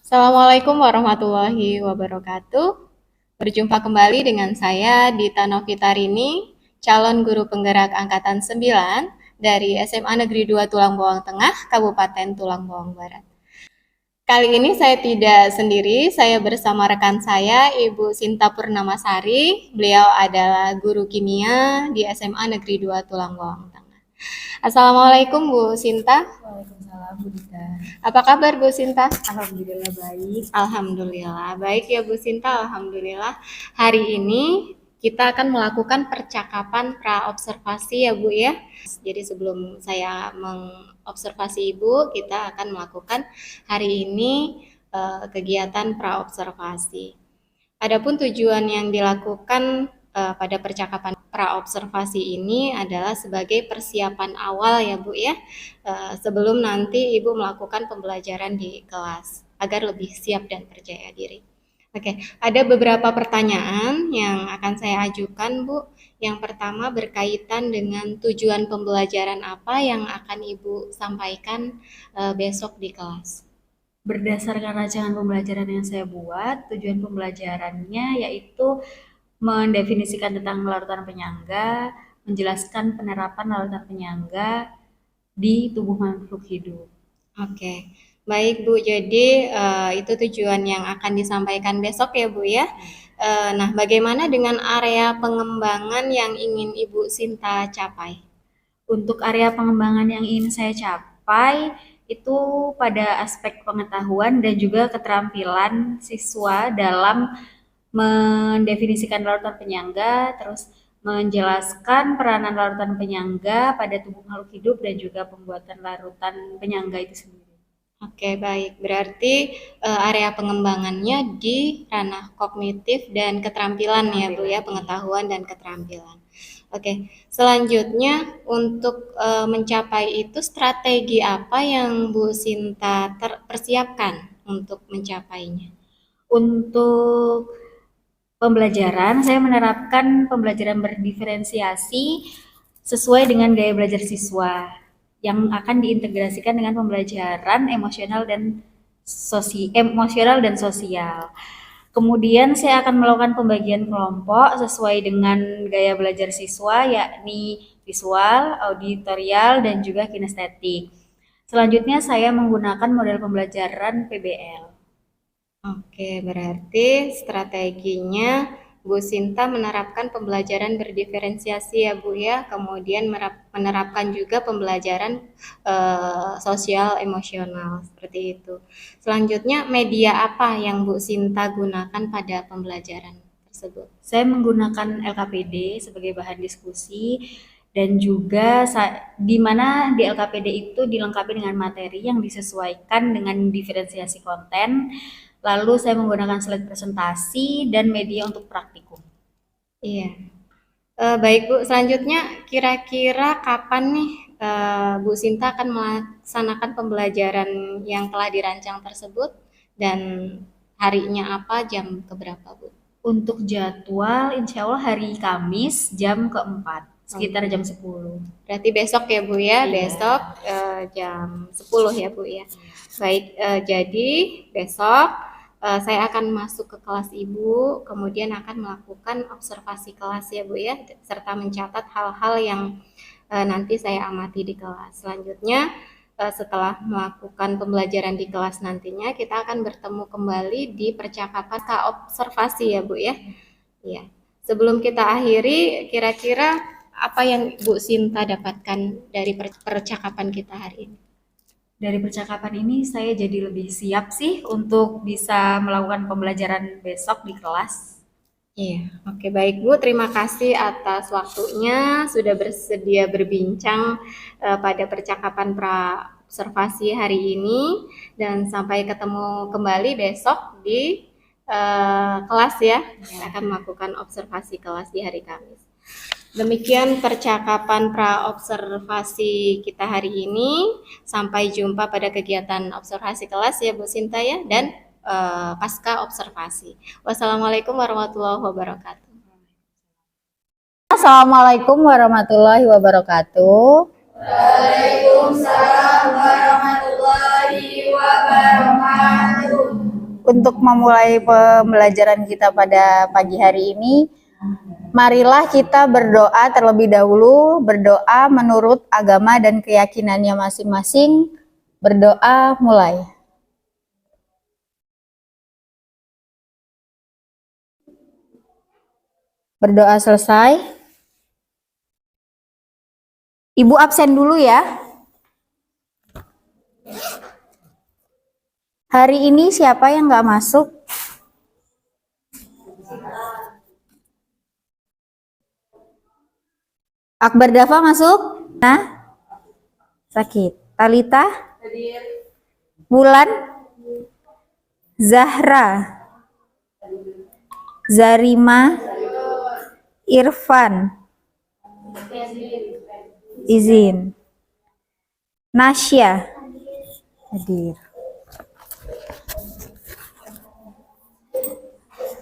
Assalamualaikum warahmatullahi wabarakatuh. Berjumpa kembali dengan saya Dita Novitarini, calon guru penggerak angkatan 9 dari SMA Negeri 2 Tulang Bawang Tengah, Kabupaten Tulang Bawang Barat. Kali ini saya tidak sendiri, saya bersama rekan saya, Ibu Sinta Purnamasari. Beliau adalah guru kimia di SMA Negeri 2 Tulang Bawang Tengah. Assalamualaikum Bu Sinta. Waalaikumsalam Bu Dita. Apa kabar Bu Sinta? Alhamdulillah baik. Alhamdulillah, baik ya Bu Sinta, Alhamdulillah. Hari ini kita akan melakukan percakapan pra-observasi ya Bu ya. Jadi sebelum saya mengobservasi Ibu, kita akan melakukan hari ini kegiatan pra-observasi. Adapun tujuan yang dilakukan pada percakapan pra-observasi ini adalah sebagai persiapan awal ya Bu ya, sebelum nanti Ibu melakukan pembelajaran di kelas agar lebih siap dan percaya diri. Oke, ada beberapa pertanyaan yang akan saya ajukan Bu. Yang pertama berkaitan dengan tujuan pembelajaran apa yang akan Ibu sampaikan besok di kelas. Berdasarkan rancangan pembelajaran yang saya buat, tujuan pembelajarannya yaitu mendefinisikan tentang larutan penyangga, menjelaskan penerapan larutan penyangga di tubuh makhluk hidup. Oke, baik Bu. Jadi itu tujuan yang akan disampaikan besok ya Bu ya. Nah, bagaimana dengan area pengembangan yang ingin Ibu Sinta capai? Untuk area pengembangan yang ingin saya capai itu pada aspek pengetahuan dan juga keterampilan siswa dalam mendefinisikan larutan penyangga, terus menjelaskan peranan larutan penyangga pada tubuh makhluk hidup dan juga pembuatan larutan penyangga itu sendiri. Oke, baik. Berarti area pengembangannya di ranah kognitif dan keterampilan ya Bu ya, pengetahuan dan keterampilan. Oke, selanjutnya untuk mencapai itu strategi apa yang Bu Sinta persiapkan untuk mencapainya? Untuk pembelajaran, saya menerapkan pembelajaran berdiferensiasi sesuai dengan gaya belajar siswa yang akan diintegrasikan dengan pembelajaran emosional dan sosial. Kemudian saya akan melakukan pembagian kelompok sesuai dengan gaya belajar siswa, yakni visual, auditorial, dan juga kinestetik. Selanjutnya saya menggunakan model pembelajaran PBL. Oke, berarti strateginya Bu Sinta menerapkan pembelajaran berdiferensiasi ya Bu ya, kemudian menerapkan juga pembelajaran sosial emosional seperti itu. Selanjutnya media apa yang Bu Sinta gunakan pada pembelajaran tersebut? Saya menggunakan LKPD sebagai bahan diskusi dan juga di mana di LKPD itu dilengkapi dengan materi yang disesuaikan dengan diferensiasi konten. Lalu saya menggunakan slide presentasi dan media untuk praktikum. Iya. Baik Bu, selanjutnya kira-kira kapan nih Bu Sinta akan melaksanakan pembelajaran yang telah dirancang tersebut dan harinya apa, jam keberapa Bu? Untuk jadwal insya Allah hari Kamis jam keempat, sekitar jam 10. Berarti besok ya Bu ya, Iya. besok jam 10 ya Bu ya. Baik, jadi besok saya akan masuk ke kelas Ibu, kemudian akan melakukan observasi kelas ya Bu ya, serta mencatat hal-hal yang nanti saya amati di kelas. Selanjutnya setelah melakukan pembelajaran di kelas nantinya, kita akan bertemu kembali di percakapan observasi ya Bu ya. Iya. Sebelum kita akhiri, kira-kira apa yang Bu Sinta dapatkan dari percakapan kita hari ini? Dari percakapan ini saya jadi lebih siap sih untuk bisa melakukan pembelajaran besok di kelas. Iya, oke baik Bu. Terima kasih atas waktunya sudah bersedia berbincang pada percakapan pra-observasi hari ini dan sampai ketemu kembali besok di kelas ya. Kita akan melakukan observasi kelas di hari Kamis. Demikian percakapan pra-observasi kita hari ini. Sampai jumpa pada kegiatan observasi kelas ya Bu Sinta ya, dan pasca observasi. Wassalamualaikum warahmatullahi wabarakatuh. Assalamualaikum warahmatullahi wabarakatuh. Waalaikumsalam warahmatullahi wabarakatuh. untuk memulai pembelajaran kita pada pagi hari ini, marilah kita berdoa terlebih dahulu, berdoa menurut agama dan keyakinannya masing-masing. Berdoa mulai. Berdoa selesai. Ibu absen dulu ya. Hari ini siapa yang nggak masuk? Akbar Dava masuk? Nah, sakit. Talita? Bulan? Zahra? Zarima? Irfan? Izin. Nasya? Hadir.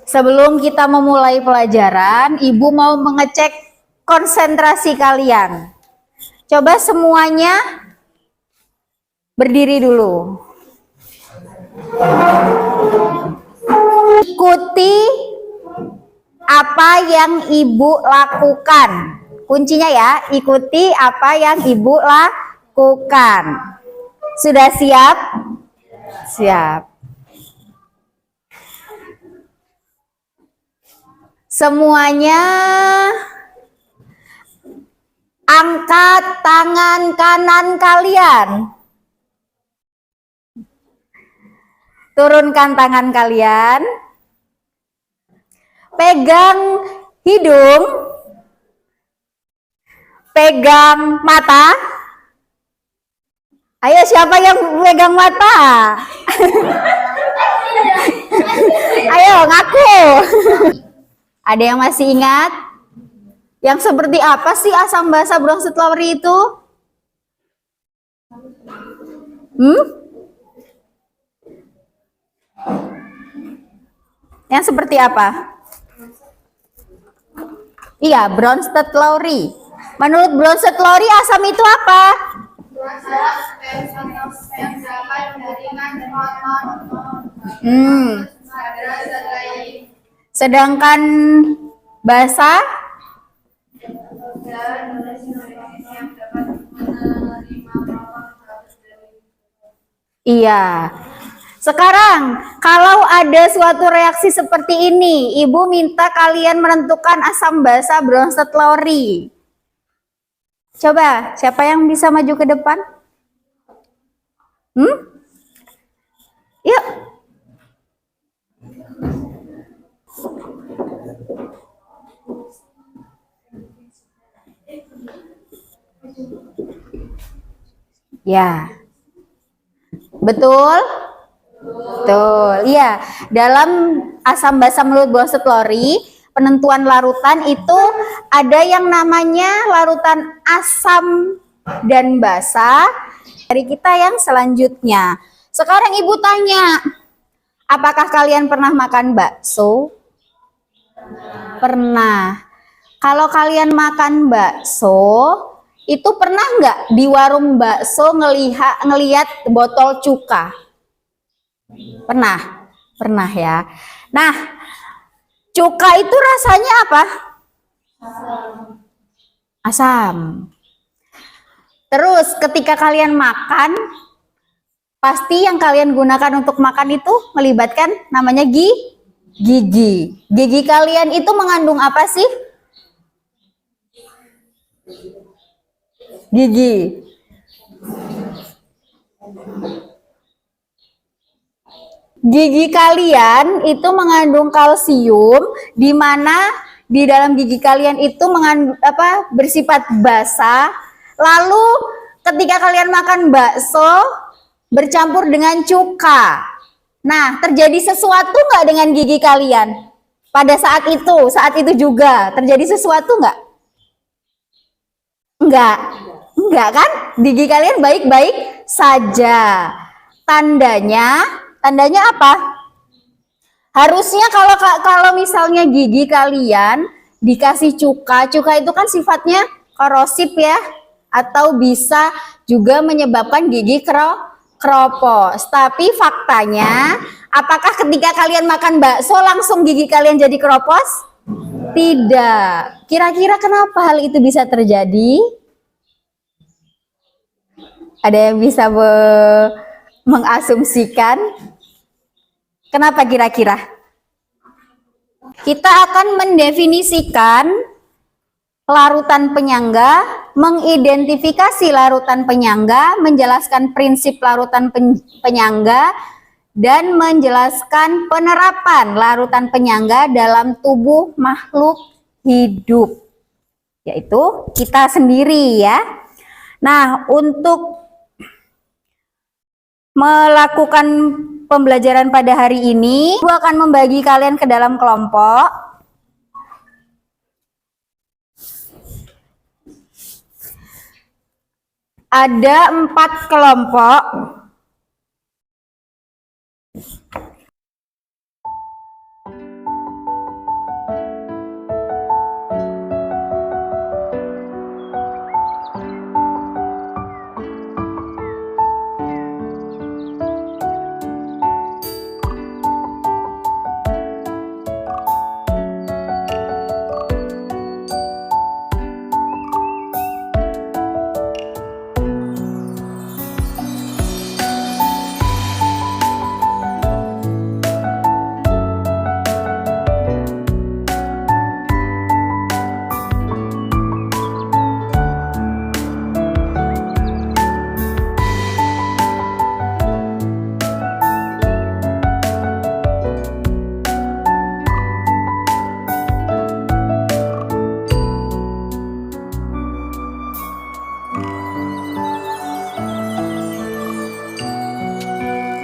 Sebelum kita memulai pelajaran, Ibu mau mengecek konsentrasi kalian. Coba semuanya berdiri dulu. Ikuti apa yang Ibu lakukan. Kuncinya ya, ikuti apa yang Ibu lakukan. Sudah siap? Siap. Semuanya angkat tangan kanan kalian. Turunkan tangan kalian. Pegang hidung. Pegang mata. Ayo, siapa yang pegang mata? Ayo, ngaku. Ada yang masih ingat? Yang seperti apa sih asam basa Bronset Lowry itu? Yang seperti apa? Iya, Bronset Lowry. Menurut Bronset Lowry asam itu apa? Sedangkan basa? Iya. Sekarang, kalau ada suatu reaksi seperti ini, Ibu minta kalian menentukan asam basa Bronset Lowry. Coba, siapa yang bisa maju ke depan? Yuk. Ya. Betul? Betul. Iya, dalam asam basa mulut Bronset Lowry, penentuan larutan itu ada yang namanya larutan asam dan basa. Dari kita yang selanjutnya. Sekarang Ibu tanya, apakah kalian pernah makan bakso? Pernah. Kalau kalian makan bakso, itu pernah nggak di warung bakso ngelihat botol cuka? Pernah? Pernah ya. Nah, cuka itu rasanya apa? Asam. Terus ketika kalian makan, pasti yang kalian gunakan untuk makan itu melibatkan namanya gigi. Gigi kalian itu mengandung apa sih? Gigi. Gigi kalian itu mengandung kalsium, di mana di dalam gigi kalian itu bersifat basa. Lalu ketika kalian makan bakso bercampur dengan cuka. Nah, terjadi sesuatu nggak dengan gigi kalian? Pada saat itu juga terjadi sesuatu nggak? Enggak kan? Gigi kalian baik-baik saja. Tandanya apa? Harusnya kalau misalnya gigi kalian dikasih cuka itu kan sifatnya korosif ya, atau bisa juga menyebabkan gigi keropos. Tapi faktanya Apakah ketika kalian makan bakso langsung gigi kalian jadi keropos? Tidak. Kira-kira kenapa hal itu bisa terjadi? Ada yang bisa mengasumsikan? Kenapa kira-kira? Kita akan mendefinisikan larutan penyangga, mengidentifikasi larutan penyangga, menjelaskan prinsip larutan penyangga, dan menjelaskan penerapan larutan penyangga dalam tubuh makhluk hidup, yaitu kita sendiri ya. Nah, untuk melakukan pembelajaran pada hari ini, aku akan membagi kalian ke dalam kelompok. Ada 4 kelompok.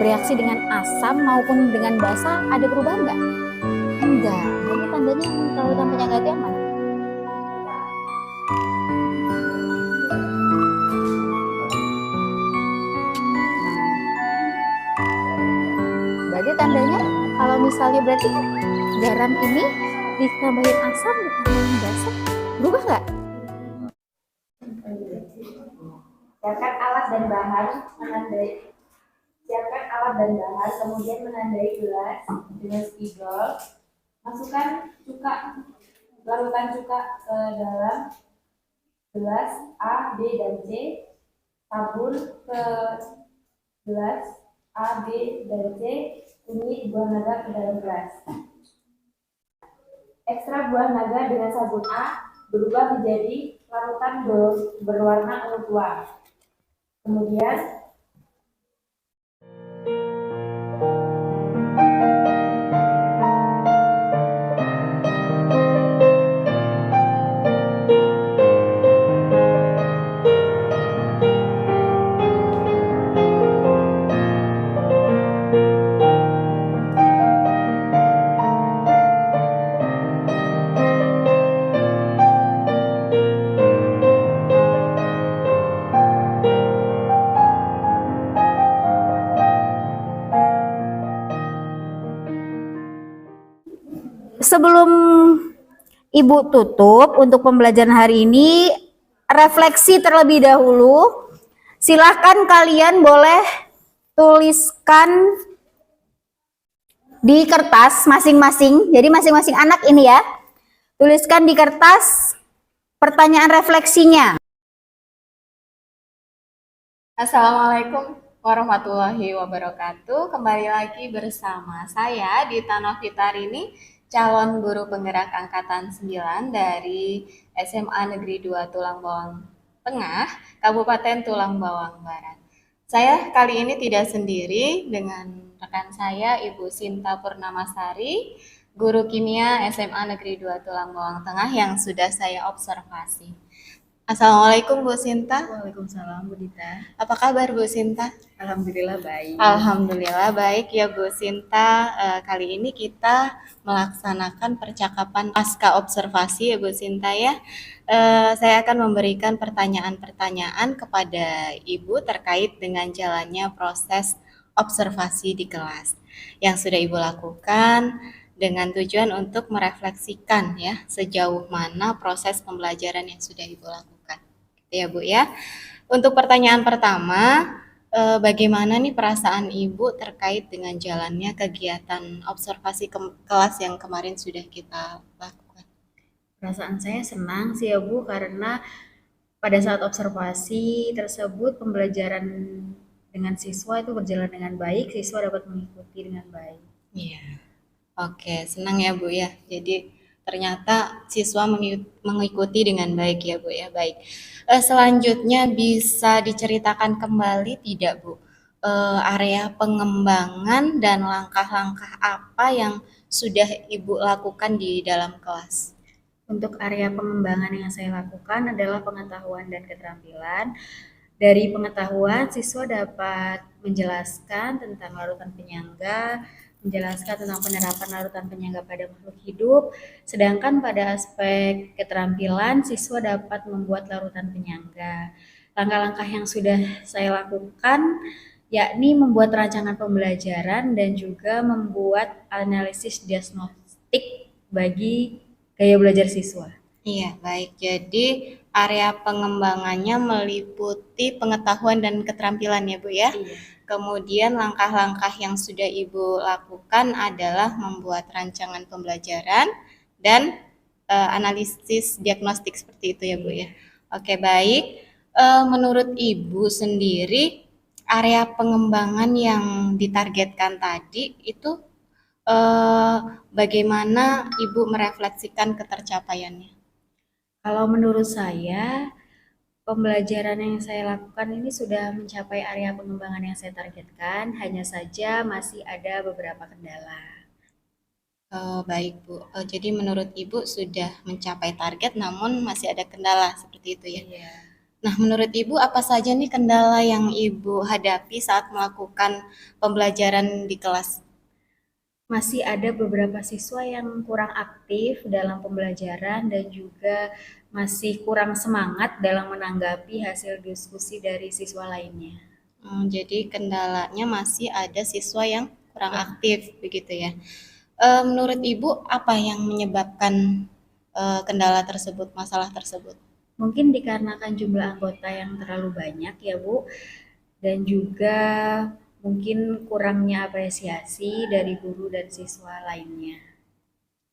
Bereaksi dengan asam maupun dengan basa ada perubahan nggak? Enggak. Jadi tandanya yang larutan penyangga itu yang mana? Berarti tandanya kalau misalnya berarti kan garam ini ditambahin asam, ditambahin basa, berubah nggak? Siapkan alat dan bahan menandai. Siapkan alat dan bahan, kemudian menandai gelas dengan spidol. Masukkan larutan cuka ke dalam gelas A, B, dan C. Tabur ke gelas A, B, dan C. Tumis buah naga ke dalam gelas. Ekstrak buah naga dengan sabun A berubah menjadi larutan berwarna ungu tua. Kemudian sebelum Ibu tutup untuk pembelajaran hari ini, refleksi terlebih dahulu. Silahkan kalian boleh tuliskan di kertas masing-masing. Jadi masing-masing anak ini ya, tuliskan di kertas pertanyaan refleksinya. Assalamualaikum warahmatullahi wabarakatuh. Kembali lagi bersama saya Dita Novitarini, calon guru penggerak angkatan 9 dari SMA Negeri 2 Tulang Bawang Tengah, Kabupaten Tulang Bawang Barat. Saya kali ini tidak sendiri, dengan rekan saya Ibu Sinta Purnamasari, guru kimia SMA Negeri 2 Tulang Bawang Tengah yang sudah saya observasi. Assalamualaikum Bu Sinta. Waalaikumsalam Bu Dita. Apa kabar Bu Sinta? Alhamdulillah baik. Alhamdulillah baik ya Bu Sinta. Kali ini kita melaksanakan percakapan pasca observasi ya Bu Sinta ya. Saya akan memberikan pertanyaan-pertanyaan kepada Ibu terkait dengan jalannya proses observasi di kelas yang sudah Ibu lakukan, dengan tujuan untuk merefleksikan ya sejauh mana proses pembelajaran yang sudah Ibu lakukan. Ya Bu ya. Untuk pertanyaan pertama, Bagaimana nih perasaan Ibu terkait dengan jalannya kegiatan observasi kelas yang kemarin sudah kita lakukan? Perasaan saya senang sih ya Bu, karena pada saat observasi tersebut pembelajaran dengan siswa itu berjalan dengan baik, siswa dapat mengikuti dengan baik. Iya. Oke, senang ya Bu ya. Jadi ternyata siswa mengikuti dengan baik ya Bu ya. Baik. Selanjutnya bisa diceritakan kembali tidak Bu? Area pengembangan dan langkah-langkah apa yang sudah Ibu lakukan di dalam kelas? Untuk area pengembangan yang saya lakukan adalah pengetahuan dan keterampilan. Dari pengetahuan, siswa dapat menjelaskan tentang larutan penyangga, menjelaskan tentang penerapan larutan penyangga pada makhluk hidup, sedangkan pada aspek keterampilan, siswa dapat membuat larutan penyangga. Langkah-langkah yang sudah saya lakukan yakni membuat rancangan pembelajaran dan juga membuat analisis diagnostik bagi gaya belajar siswa. Iya, baik. Jadi area pengembangannya meliputi pengetahuan dan keterampilan ya, Bu ya. Iya. Kemudian langkah-langkah yang sudah Ibu lakukan adalah membuat rancangan pembelajaran dan analisis diagnostik seperti itu ya, Bu ya. Oke, baik. Menurut Ibu sendiri area pengembangan yang ditargetkan tadi itu bagaimana Ibu merefleksikan ketercapaiannya? Kalau menurut saya, pembelajaran yang saya lakukan ini sudah mencapai area pengembangan yang saya targetkan, hanya saja masih ada beberapa kendala. Baik Bu. Jadi menurut Ibu sudah mencapai target namun masih ada kendala seperti itu ya. Iya. Nah, menurut Ibu apa saja nih kendala yang Ibu hadapi saat melakukan pembelajaran di kelas? Masih ada beberapa siswa yang kurang aktif dalam pembelajaran dan juga masih kurang semangat dalam menanggapi hasil diskusi dari siswa lainnya. Jadi kendalanya masih ada siswa yang kurang aktif begitu ya. Menurut Ibu apa yang menyebabkan kendala tersebut, masalah tersebut? Mungkin dikarenakan jumlah anggota yang terlalu banyak ya Bu, dan juga mungkin kurangnya apresiasi dari guru dan siswa lainnya.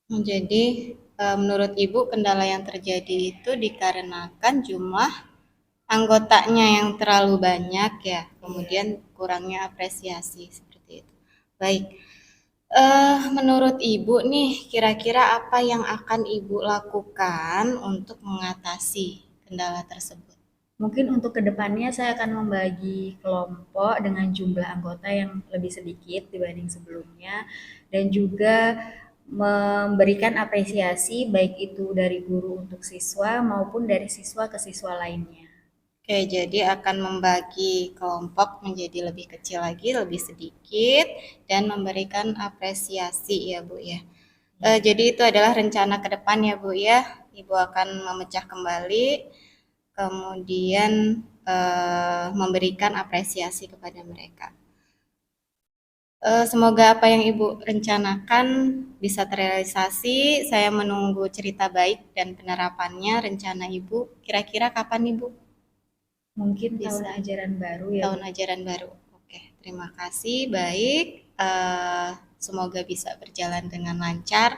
Jadi menurut Ibu kendala yang terjadi itu dikarenakan jumlah anggotanya yang terlalu banyak ya, kemudian kurangnya apresiasi seperti itu. Baik, menurut Ibu nih, kira-kira apa yang akan Ibu lakukan untuk mengatasi kendala tersebut? Mungkin untuk kedepannya saya akan membagi kelompok dengan jumlah anggota yang lebih sedikit dibanding sebelumnya dan juga memberikan apresiasi baik itu dari guru untuk siswa maupun dari siswa ke siswa lainnya. Oke, jadi akan membagi kelompok menjadi lebih kecil lagi, lebih sedikit, dan memberikan apresiasi ya Bu ya. Jadi itu adalah rencana ke depan ya Bu ya. Ibu akan memecah kembali, kemudian memberikan apresiasi kepada mereka. Semoga apa yang Ibu rencanakan bisa terrealisasi. Saya menunggu cerita baik dan penerapannya rencana Ibu. Kira-kira kapan Ibu? Mungkin Bisa. tahun ajaran baru ya. Tahun ajaran baru. Oke, terima kasih. Baik, semoga bisa berjalan dengan lancar.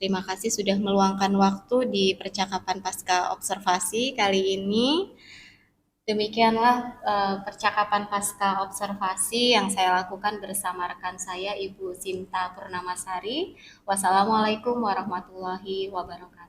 Terima kasih sudah meluangkan waktu di percakapan pasca observasi kali ini. Demikianlah percakapan pasca observasi yang saya lakukan bersama rekan saya Ibu Sinta Purnamasari. Wassalamualaikum warahmatullahi wabarakatuh.